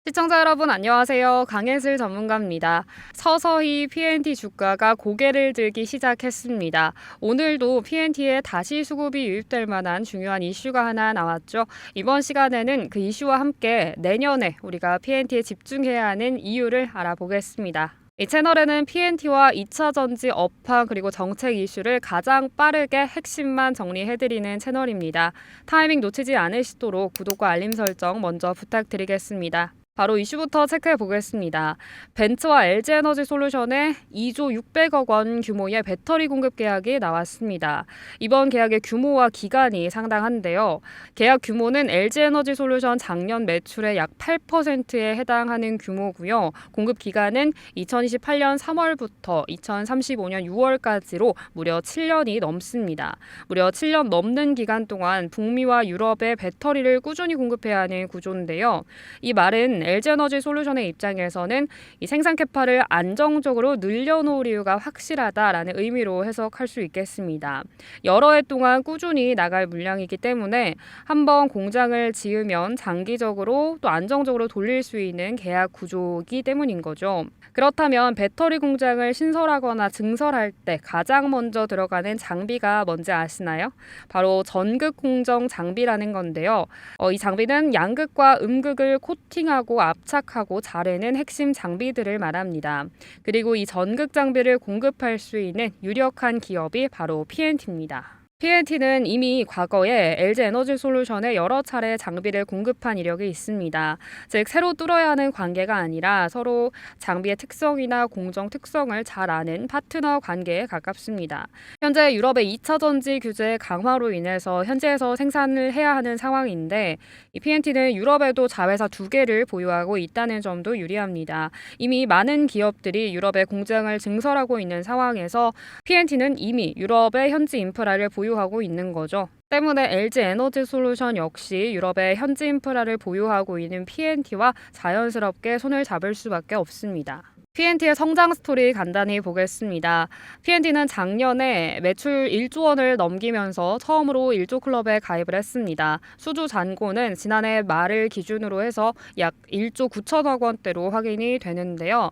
시청자 여러분 안녕하세요. 강예슬 전문가입니다. 서서히 P&T 주가가 고개를 들기 시작했습니다. 오늘도 P&T에 다시 수급이 유입될 만한 중요한 이슈가 하나 나왔죠. 이번 시간에는 그 이슈와 함께 내년에 우리가 P&T에 집중해야 하는 이유를 알아보겠습니다. 이 채널에는 P&T와 2차 전지 업황 그리고 정책 이슈를 가장 빠르게 핵심만 정리해드리는 채널입니다. 타이밍 놓치지 않으시도록 구독과 알림 설정 먼저 부탁드리겠습니다. 바로 이슈부터 체크해 보겠습니다. 벤츠와 LG에너지솔루션의 2조 600억 원 규모의 배터리 공급 계약이 나왔습니다. 이번 계약의 규모와 기간이 상당한데요. 계약 규모는 LG에너지솔루션 작년 매출의 약 8%에 해당하는 규모고요. 공급 기간은 2028년 3월부터 2035년 6월까지로 무려 7년이 넘습니다. 무려 7년 넘는 기간 동안 북미와 유럽에 배터리를 꾸준히 공급해야 하는 구조인데요. 이 말은 LG에너지솔루션의 입장에서는 이 생산 캐파를 안정적으로 늘려놓을 이유가 확실하다라는 의미로 해석할 수 있겠습니다. 여러 해 동안 꾸준히 나갈 물량이기 때문에 한번 공장을 지으면 장기적으로 또 안정적으로 돌릴 수 있는 계약 구조이기 때문인 거죠. 그렇다면 배터리 공장을 신설하거나 증설할 때 가장 먼저 들어가는 장비가 뭔지 아시나요? 바로 전극 공정 장비라는 건데요. 이 장비는 양극과 음극을 코팅하고 압착하고 자르는 핵심 장비들을 말합니다. 그리고 이 전극 장비를 공급할 수 있는 유력한 기업이 바로 P&T입니다. P&T는 이미 과거에 LG에너지솔루션에 여러 차례 장비를 공급한 이력이 있습니다. 즉 새로 뚫어야 하는 관계가 아니라 서로 장비의 특성이나 공정 특성을 잘 아는 파트너 관계에 가깝습니다. 현재 유럽의 2차 전지 규제 강화로 인해서 현지에서 생산을 해야 하는 상황인데 이 P&T는 유럽에도 자회사 2개를 보유하고 있다는 점도 유리합니다. 이미 많은 기업들이 유럽에 공장을 증설하고 있는 상황에서 P&T는 이미 유럽의 현지 인프라를 보유하고 있는 거죠. 때문에 LG에너지솔루션 역시 유럽의 현지 인프라를 보유하고 있는 P&T와 자연스럽게 손을 잡을 수밖에 없습니다. P&T의 성장 스토리 간단히 보겠습니다. P&T는 작년에 매출 1조 원을 넘기면서 처음으로 1조 클럽에 가입을 했습니다. 수주 잔고는 지난해 말을 기준으로 해서 약 1조 9천억 원대로 확인이 되는데요.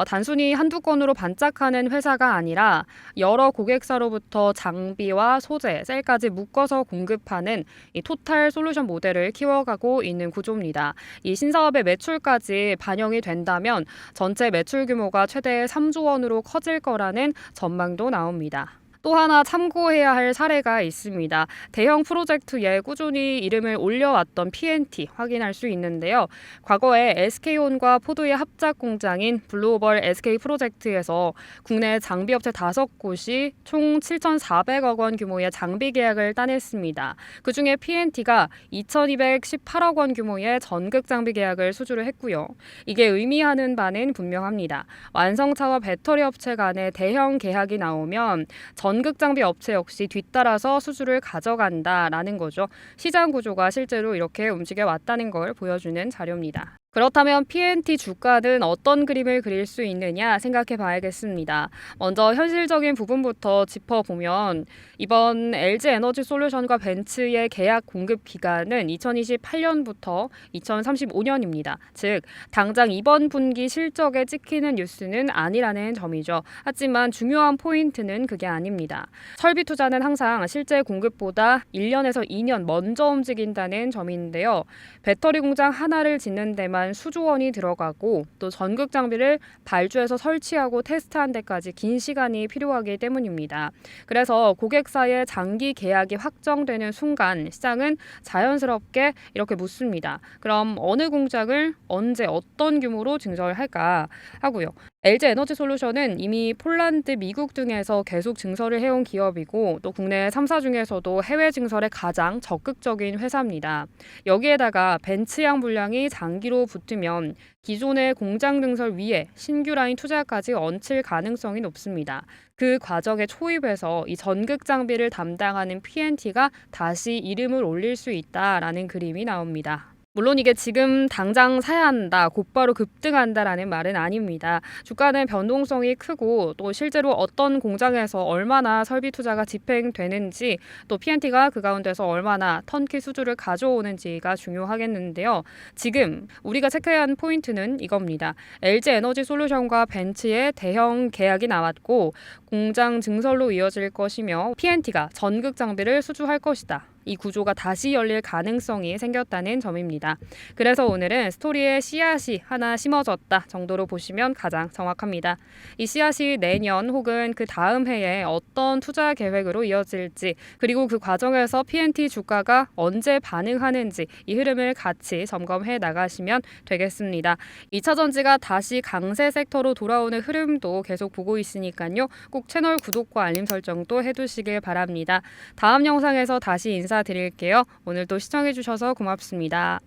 단순히 한두 건으로 반짝하는 회사가 아니라 여러 고객사로부터 장비와 소재, 셀까지 묶어서 공급하는 이 토탈 솔루션 모델을 키워가고 있는 구조입니다. 이 신사업의 매출까지 반영이 된다면 전체 매출 규모가 최대 3조 원으로 커질 거라는 전망도 나옵니다. 또 하나 참고해야 할 사례가 있습니다. 대형 프로젝트에 꾸준히 이름을 올려왔던 P&T 확인할 수 있는데요. 과거에 SK온과 포드의 합작 공장인 블루오벌 SK 프로젝트에서 국내 장비업체 5곳이 총 7,400억 원 규모의 장비 계약을 따냈습니다. 그중에 P&T가 2,218억 원 규모의 전극 장비 계약을 수주를 했고요. 이게 의미하는 바는 분명합니다. 완성차와 배터리 업체 간의 대형 계약이 나오면 전극 장비 업체 역시 뒤따라서 수주를 가져간다라는 거죠. 시장 구조가 실제로 이렇게 움직여 왔다는 걸 보여주는 자료입니다. 그렇다면 P&T 주가는 어떤 그림을 그릴 수 있느냐 생각해 봐야겠습니다. 먼저 현실적인 부분부터 짚어보면 이번 LG에너지솔루션과 벤츠의 계약 공급 기간은 2028년부터 2035년입니다. 즉 당장 이번 분기 실적에 찍히는 뉴스는 아니라는 점이죠. 하지만 중요한 포인트는 그게 아닙니다. 설비 투자는 항상 실제 공급보다 1년에서 2년 먼저 움직인다는 점인데요. 배터리 공장 하나를 짓는 데만 수조 원이 들어가고 또 전극 장비를 발주해서 설치하고 테스트한 데까지 긴 시간이 필요하기 때문입니다. 그래서 고객사의 장기 계약이 확정되는 순간 시장은 자연스럽게 이렇게 묻습니다. 그럼 어느 공장을 언제 어떤 규모로 증설할까 하고요. LG에너지솔루션은 이미 폴란드, 미국 등에서 계속 증설을 해온 기업이고 또 국내 3사 중에서도 해외 증설에 가장 적극적인 회사입니다. 여기에다가 벤츠양 물량이 장기로 붙으면 기존의 공장 증설 위에 신규 라인 투자까지 얹힐 가능성이 높습니다. 그 과정에 초입해서 이 전극 장비를 담당하는 P&T가 다시 이름을 올릴 수 있다라는 그림이 나옵니다. 물론 이게 지금 당장 사야 한다, 곧바로 급등한다라는 말은 아닙니다. 주가는 변동성이 크고 또 실제로 어떤 공장에서 얼마나 설비 투자가 집행되는지 또 P&T가 그 가운데서 얼마나 턴키 수주를 가져오는지가 중요하겠는데요. 지금 우리가 체크해야 하는 포인트는 이겁니다. LG 에너지 솔루션과 벤츠의 대형 계약이 나왔고 공장 증설로 이어질 것이며 P&T가 전극 장비를 수주할 것이다. 이 구조가 다시 열릴 가능성이 생겼다는 점입니다. 그래서 오늘은 스토리에 씨앗이 하나 심어졌다 정도로 보시면 가장 정확합니다. 이 씨앗이 내년 혹은 그 다음 해에 어떤 투자 계획으로 이어질지 그리고 그 과정에서 P&T 주가가 언제 반응하는지 이 흐름을 같이 점검해 나가시면 되겠습니다. 2차 전지가 다시 강세 섹터로 돌아오는 흐름도 계속 보고 있으니까요. 꼭 채널 구독과 알림 설정도 해두시길 바랍니다. 다음 영상에서 다시 인사드릴게요. 오늘도 시청해주셔서 고맙습니다.